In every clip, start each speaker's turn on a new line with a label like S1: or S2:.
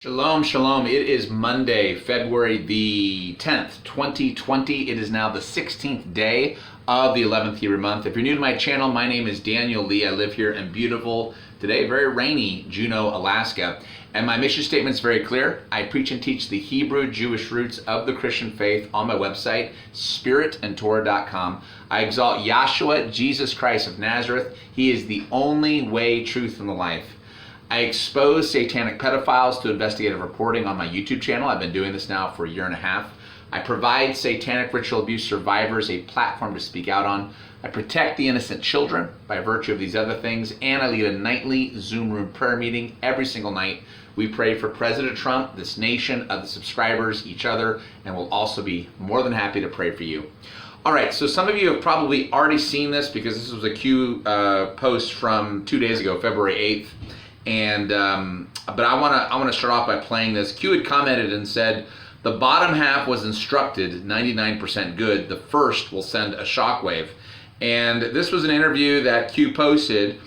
S1: Shalom, shalom. It is Monday, February the 10th, 2020. It is now the 16th day of the 11th year month. If you're new to my channel, my name is Daniel Lee. I live here in beautiful, today very rainy Juneau, Alaska. And my mission statement is very clear. I preach and teach the Hebrew Jewish roots of the Christian faith on my website, spiritandtorah.com. I exalt Yahshua, Jesus Christ of Nazareth. He is the only way, truth, and the life. I expose satanic pedophiles to investigative reporting on my YouTube channel. I've been doing this now for a year and a half. I provide satanic ritual abuse survivors a platform to speak out on. I protect the innocent children by virtue of these other things, and I lead a nightly Zoom room prayer meeting every single night. We pray for President Trump, this nation, other subscribers, each other, and we'll also be more than happy to pray for you. All right, so some of you have probably already seen this because this was a Q post from 2 days ago, February 8th. And but I want to start off by playing this. Q had commented and said, the bottom half was instructed 99% good. The first will send a shockwave. And this was an interview that Q posted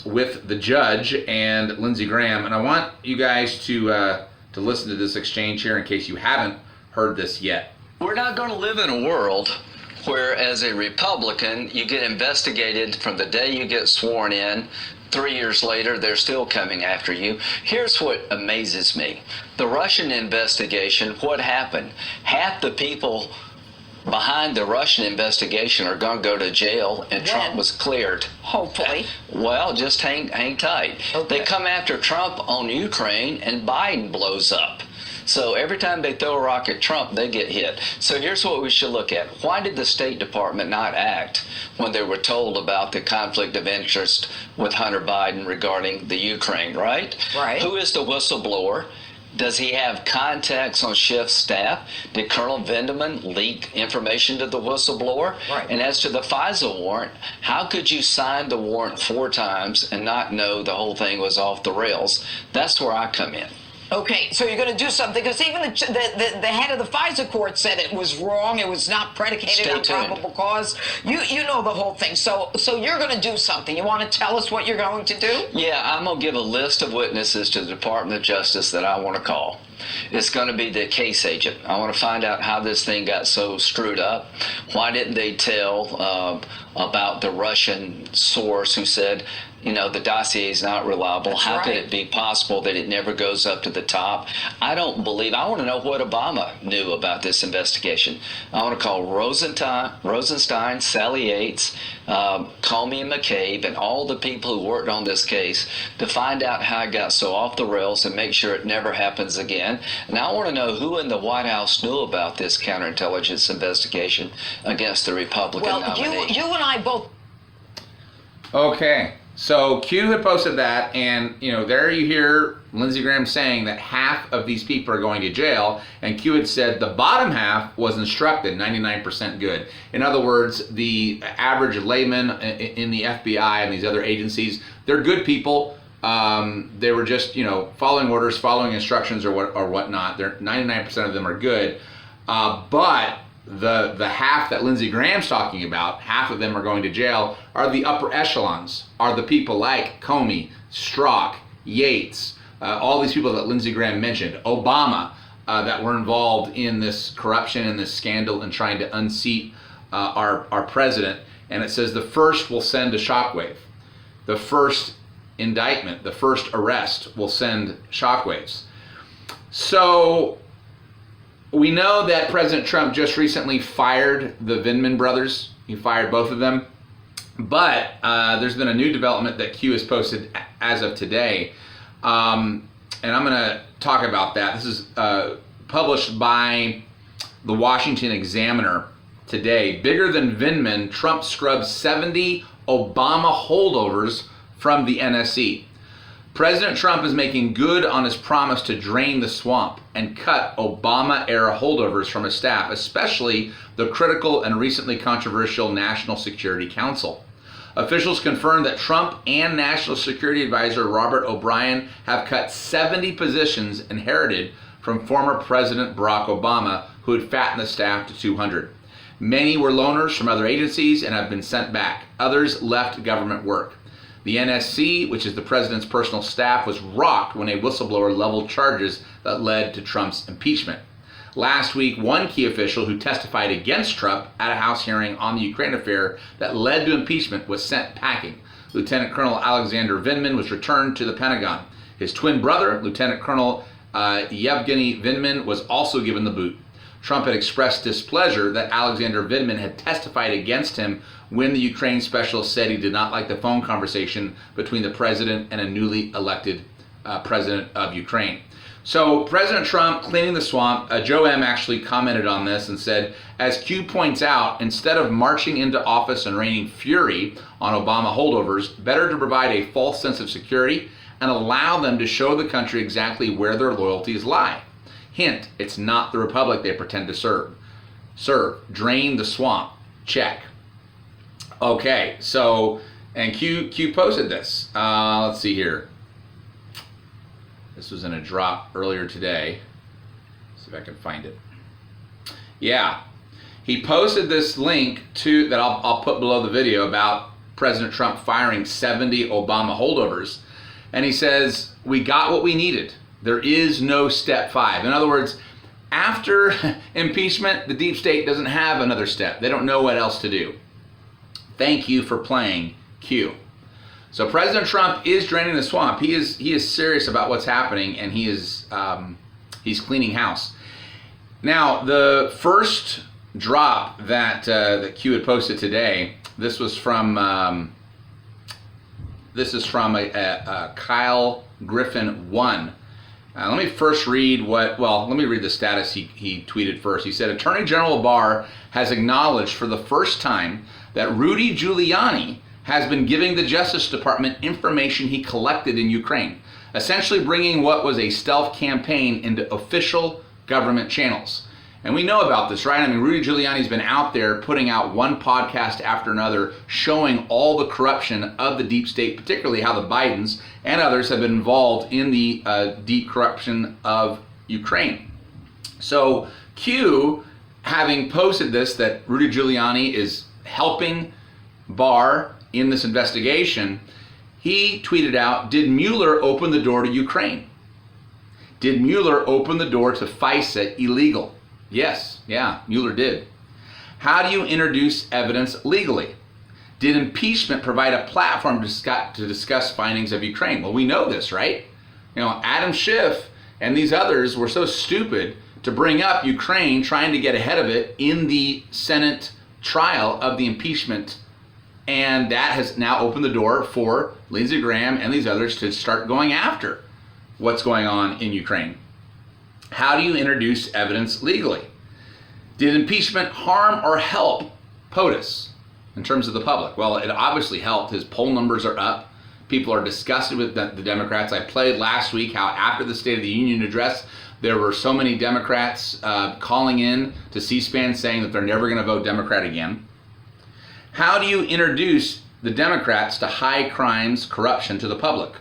S1: with the judge and Lindsey Graham. And I want you guys to listen to this exchange here in case you haven't heard this yet.
S2: We're not going to live in a world where, as a Republican, you get investigated from the day you get sworn in. 3 years later, they're still coming after you. Here's what amazes me. The Russian investigation, what happened? Half the people behind the Russian investigation are going to go to jail, and Trump was cleared.
S3: Hopefully.
S2: Well, just hang tight.
S3: Okay.
S2: They come after Trump on Ukraine, and Biden blows up. So every time they throw a rock at Trump, they get hit. So here's what we should look at. Why did the State Department not act when they were told about the conflict of interest with Hunter Biden regarding the Ukraine, right?
S3: Right.
S2: Who is the whistleblower? Does he have contacts on Schiff's staff? Did Colonel Vindeman leak information to the whistleblower?
S3: Right.
S2: And as to the FISA warrant, how could you sign the warrant 4 times and not know the whole thing was off the rails? That's where I come in.
S3: Okay, so you're going to do something, because even the head of the FISA court said it was wrong. It was not predicated
S2: Stay
S3: on
S2: tuned.
S3: probable cause. You know the whole thing. So you're going to do something. You want to tell us what you're going to do?
S2: Yeah, I'm going to give a list of witnesses to the Department of Justice that I want to call. It's going to be the case agent. I want to find out how this thing got so screwed up. Why didn't they tell about the Russian source who said, you know, the dossier is not reliable?
S3: That's
S2: How
S3: right.
S2: could it be possible that it never goes up to the top? I want to know what Obama knew about this investigation. I want to call Rosenstein, Sally Yates, Comey and McCabe, and all the people who worked on this case to find out how it got so off the rails and make sure it never happens again. And I want to know who in the White House knew about this counterintelligence investigation against the Republican nominee.
S3: You and I both.
S1: Okay, so Q had posted that, and there you hear Lindsey Graham saying that half of these people are going to jail, and Q had said the bottom half was instructed 99% good. In other words, the average layman in the FBI and these other agencies, they're good people. They were just following orders, following instructions, or whatnot. They're 99% of them are good, but the half that Lindsey Graham's talking about, half of them are going to jail, are the upper echelons, are the people like Comey, Strzok, Yates, all these people that Lindsey Graham mentioned, Obama, that were involved in this corruption and this scandal and trying to unseat our president. And it says the first will send a shockwave. The first indictment, the first arrest will send shockwaves. So we know that President Trump just recently fired the Vindman brothers. He fired both of them. But there's been a new development that Q has posted as of today. And I'm going to talk about that. This is published by the Washington Examiner today. Bigger than Vindman, Trump scrubs 70 Obama holdovers from the NSC. President Trump is making good on his promise to drain the swamp and cut Obama-era holdovers from his staff, especially the critical and recently controversial National Security Council. Officials confirmed that Trump and National Security Advisor Robert O'Brien have cut 70 positions inherited from former President Barack Obama, who had fattened the staff to 200. Many were loners from other agencies and have been sent back. Others left government work. The NSC, which is the president's personal staff, was rocked when a whistleblower leveled charges that led to Trump's impeachment. Last week, one key official who testified against Trump at a House hearing on the Ukraine affair that led to impeachment was sent packing. Lieutenant Colonel Alexander Vindman was returned to the Pentagon. His twin brother, Lieutenant Colonel Yevgeny Vindman, was also given the boot. Trump had expressed displeasure that Alexander Vindman had testified against him when the Ukraine specialist said he did not like the phone conversation between the president and a newly elected president of Ukraine. So President Trump cleaning the swamp. Joe M. actually commented on this and said, as Q points out, instead of marching into office and raining fury on Obama holdovers, better to provide a false sense of security and allow them to show the country exactly where their loyalties lie. Hint, it's not the republic they pretend to serve. Drain the swamp. Check. Okay, so, and Q posted this. Let's see here. This was in a drop earlier today. See if I can find it. Yeah, he posted this link to that I'll put below the video about President Trump firing 70 Obama holdovers. And he says, we got what we needed. There is no step 5. In other words, after impeachment, the deep state doesn't have another step. They don't know what else to do. Thank you for playing Q. So President Trump is draining the swamp. He is serious about what's happening, and he's cleaning house. Now, the first drop that Q had posted today, this is from Kyle Griffin 1. Let me first read let me read the status he tweeted first. He said, Attorney General Barr has acknowledged for the first time that Rudy Giuliani has been giving the Justice Department information he collected in Ukraine, essentially bringing what was a stealth campaign into official government channels. And we know about this, right? I mean, Rudy Giuliani's been out there putting out one podcast after another, showing all the corruption of the deep state, particularly how the Bidens and others have been involved in the deep corruption of Ukraine. So Q, having posted this, that Rudy Giuliani is helping Barr in this investigation, he tweeted out, did Mueller open the door to Ukraine? Did Mueller open the door to FISA illegal? Yes, yeah, Mueller did. How do you introduce evidence legally? Did impeachment provide a platform to discuss findings of Ukraine? Well, we know this, right? You know, Adam Schiff and these others were so stupid to bring up Ukraine, trying to get ahead of it in the Senate trial of the impeachment. And that has now opened the door for Lindsey Graham and these others to start going after what's going on in Ukraine. How do you introduce evidence legally? Did impeachment harm or help POTUS in terms of the public? Well, it obviously helped. His poll numbers are up. People are disgusted with the Democrats. I played last week how after the State of the Union address, there were so many Democrats calling in to C-SPAN saying that they're never going to vote Democrat again. How do you introduce the Democrats to high crimes, corruption to the public?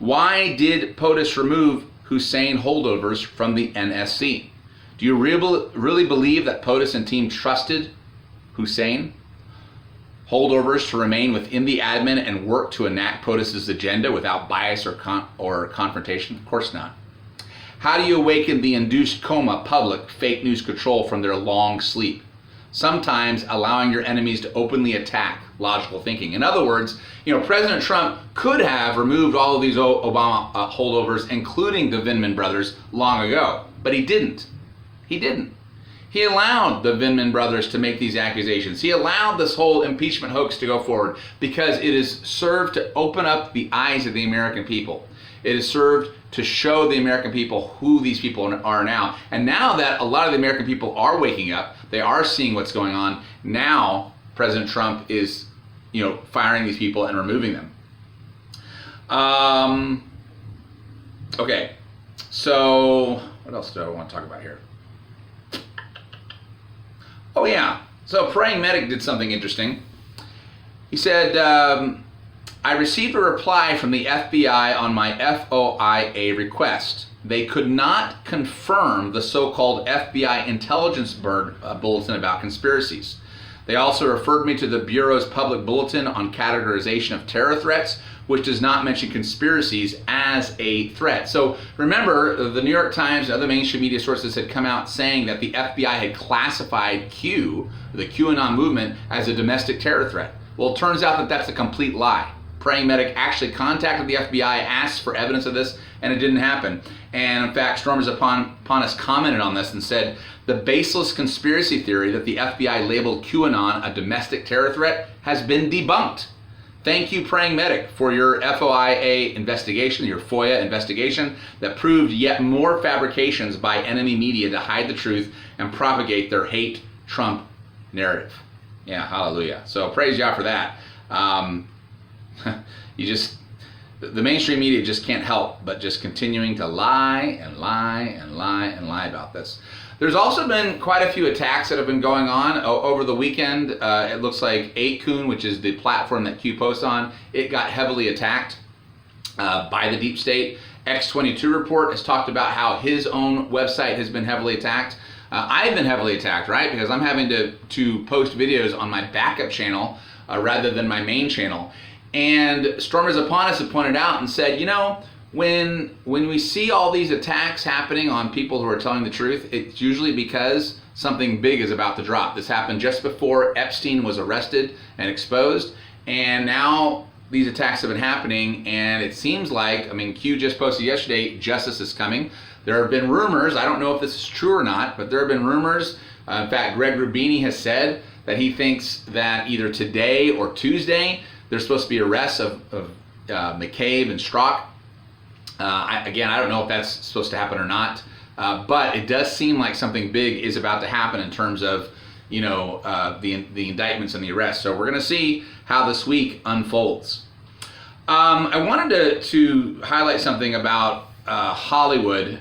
S1: Why did POTUS remove Hussein holdovers from the NSC? Do you really believe that POTUS and team trusted Hussein holdovers to remain within the admin and work to enact POTUS's agenda without bias or confrontation? Of course not. How do you awaken the induced coma public fake news control from their long sleep? Sometimes allowing your enemies to openly attack logical thinking. In other words, President Trump could have removed all of these Obama holdovers, including the Vindman brothers, long ago, but he didn't. He didn't. He allowed the Vindman brothers to make these accusations. He allowed this whole impeachment hoax to go forward because it has served to open up the eyes of the American people. It has served to show the American people who these people are now. And now that a lot of the American people are waking up, they are seeing what's going on, now President Trump is, firing these people and removing them. Okay, so what else do I want to talk about here? Oh yeah, so Praying Medic did something interesting. He said, I received a reply from the FBI on my FOIA request. They could not confirm the so-called FBI intelligence bulletin about conspiracies. They also referred me to the Bureau's public bulletin on categorization of terror threats, which does not mention conspiracies as a threat. So remember, the New York Times and other mainstream media sources had come out saying that the FBI had classified Q, the QAnon movement, as a domestic terror threat. Well, it turns out that that's a complete lie. Praying Medic actually contacted the FBI, asked for evidence of this, and it didn't happen. And in fact, Stormers Upon Us commented on this and said, the baseless conspiracy theory that the FBI labeled QAnon a domestic terror threat has been debunked. Thank you, Praying Medic, for your FOIA investigation, your FOIA investigation that proved yet more fabrications by enemy media to hide the truth and propagate their hate Trump narrative. Yeah, hallelujah. So praise Yah for that. The mainstream media just can't help but just continuing to lie and lie and lie and lie about this. There's also been quite a few attacks that have been going on over the weekend. It looks like 8kun, which is the platform that Q posts on, it got heavily attacked by the deep state. X22 report has talked about how his own website has been heavily attacked. I've been heavily attacked, right? Because I'm having to post videos on my backup channel rather than my main channel. And Stormers Upon Us have pointed out and said, you know, when we see all these attacks happening on people who are telling the truth, it's usually because something big is about to drop. This happened just before Epstein was arrested and exposed, and now these attacks have been happening, and it seems like, I mean, Q just posted yesterday, justice is coming. There have been rumors, I don't know if this is true or not, but there have been rumors. In fact, Greg Rubini has said that he thinks that either today or Tuesday, there's supposed to be arrests of McCabe and Strzok. I don't know if that's supposed to happen or not, but it does seem like something big is about to happen in terms of, you know, the indictments and the arrests. So we're going to see how this week unfolds. I wanted to highlight something about Hollywood.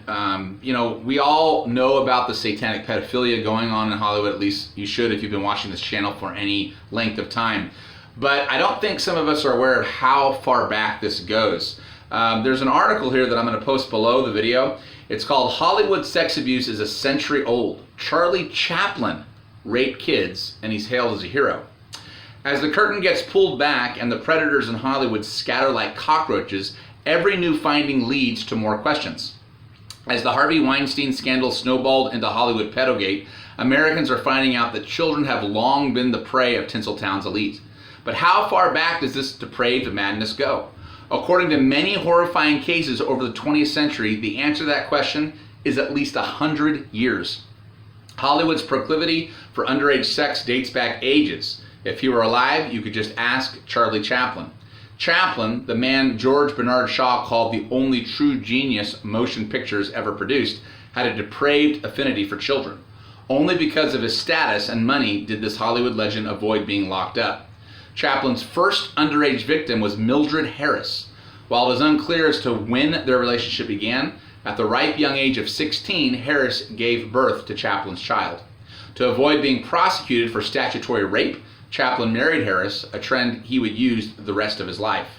S1: You know, we all know about the satanic pedophilia going on in Hollywood. At least you should if you've been watching this channel for any length of time. But I don't think some of us are aware of how far back this goes. There's an article here that I'm going to post below the video. It's called Hollywood Sex Abuse is a Century Old. Charlie Chaplin raped kids and he's hailed as a hero. As the curtain gets pulled back and the predators in Hollywood scatter like cockroaches, every new finding leads to more questions. As the Harvey Weinstein scandal snowballed into Hollywood pedogate, Americans are finding out that children have long been the prey of Tinseltown's elite. But how far back does this depraved madness go? According to many horrifying cases over the 20th century, the answer to that question is at least 100 years. Hollywood's proclivity for underage sex dates back ages. If he were alive, you could just ask Charlie Chaplin. Chaplin, the man George Bernard Shaw called the only true genius motion pictures ever produced, had a depraved affinity for children. Only because of his status and money did this Hollywood legend avoid being locked up. Chaplin's first underage victim was Mildred Harris. While it is unclear as to when their relationship began, at the ripe young age of 16, Harris gave birth to Chaplin's child. To avoid being prosecuted for statutory rape, Chaplin married Harris, a trend he would use the rest of his life.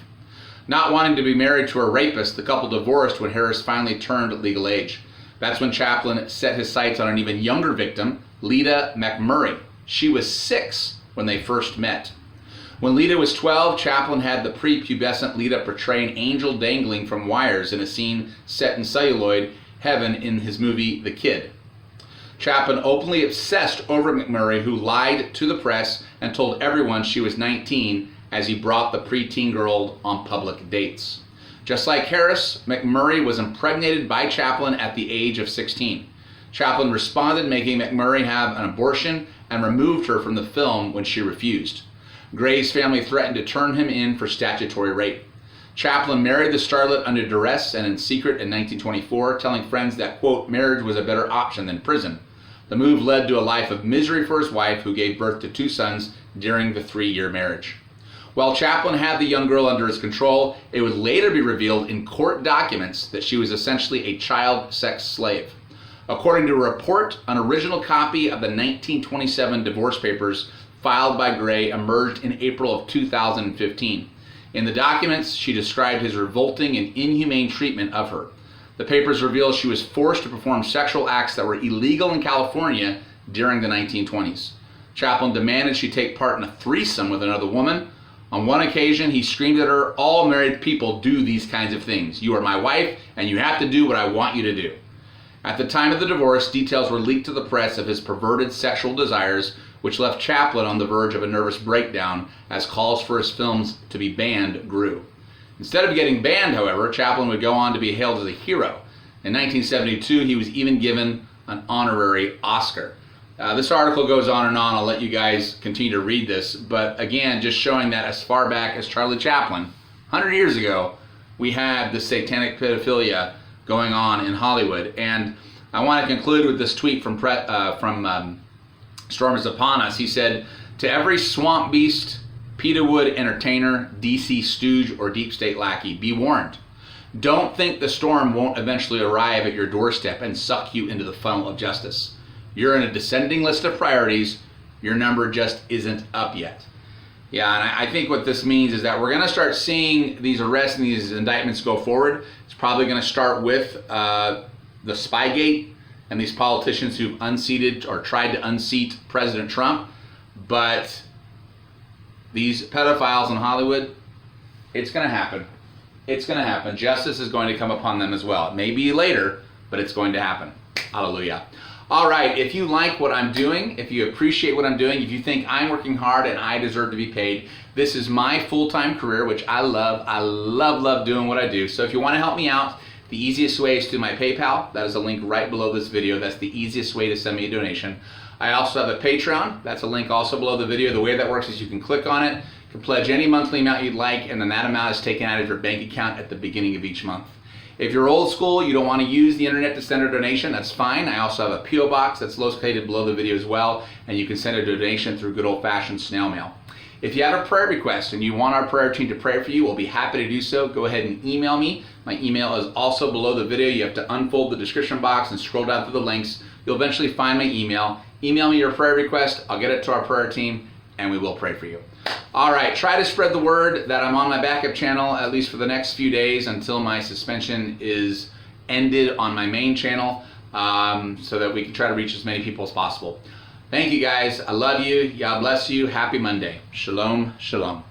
S1: Not wanting to be married to a rapist, the couple divorced when Harris finally turned legal age. That's when Chaplin set his sights on an even younger victim, Lita McMurray. She was 6 when they first met. When Lita was 12, Chaplin had the prepubescent Lita portray an angel dangling from wires in a scene set in celluloid heaven in his movie The Kid. Chaplin openly obsessed over McMurray, who lied to the press and told everyone she was 19 as he brought the preteen girl on public dates. Just like Harris, McMurray was impregnated by Chaplin at the age of 16. Chaplin responded, making McMurray have an abortion and removed her from the film when she refused. Gray's family threatened to turn him in for statutory rape. Chaplin married the starlet under duress and in secret in 1924, telling friends that, quote, marriage was a better option than prison. The move led to a life of misery for his wife, who gave birth to 2 sons during the 3-year marriage. While Chaplin had the young girl under his control, it would later be revealed in court documents that she was essentially a child sex slave. According to a report, an original copy of the 1927 divorce papers filed by Gray emerged in April of 2015. In the documents, she described his revolting and inhumane treatment of her. The papers reveal she was forced to perform sexual acts that were illegal in California during the 1920s. Chaplin demanded she take part in a threesome with another woman. On one occasion, he screamed at her, "All married people do these kinds of things. You are my wife, and you have to do what I want you to do." At the time of the divorce, details were leaked to the press of his perverted sexual desires, which left Chaplin on the verge of a nervous breakdown as calls for his films to be banned grew. Instead of getting banned, however, Chaplin would go on to be hailed as a hero. In 1972, he was even given an honorary Oscar. This article goes on and on. I'll let you guys continue to read this. But again, just showing that as far back as Charlie Chaplin, 100 years ago, we had the satanic pedophilia going on in Hollywood. And I want to conclude with this tweet from Storm is Upon Us. He said, "To every swamp beast, Peterwood entertainer, DC stooge, or deep state lackey, be warned. Don't think the storm won't eventually arrive at your doorstep and suck you into the funnel of justice. You're in a descending list of priorities. Your number just isn't up yet." Yeah, and I think what this means is that we're going to start seeing these arrests and these indictments go forward. It's probably going to start with the Spygate and these politicians who've unseated or tried to unseat President Trump. But these pedophiles in Hollywood, it's going to happen. It's going to happen. Justice is going to come upon them as well. It may be later, but it's going to happen. Hallelujah. All right, if you like what I'm doing, if you appreciate what I'm doing, if you think I'm working hard and I deserve to be paid, this is my full-time career, which I love. I love doing what I do. So if you want to help me out, the easiest way is through my PayPal. That is a link right below this video. That's the easiest way to send me a donation. I also have a Patreon. That's a link also below the video. The way that works is you can click on it, you can pledge any monthly amount you'd like, and then that amount is taken out of your bank account at the beginning of each month. If you're old school, you don't want to use the internet to send a donation, that's fine. I also have a P.O. box that's located below the video as well, and you can send a donation through good old-fashioned snail mail. If you have a prayer request and you want our prayer team to pray for you, we'll be happy to do so. Go ahead and email me. My email is also below the video. You have to unfold the description box and scroll down through the links. You'll eventually find my email. Email me your prayer request. I'll get it to our prayer team, and we will pray for you. All right, try to spread the word that I'm on my backup channel, at least for the next few days until my suspension is ended on my main channel, so that we can try to reach as many people as possible. Thank you guys. I love you. God bless you. Happy Monday. Shalom, shalom.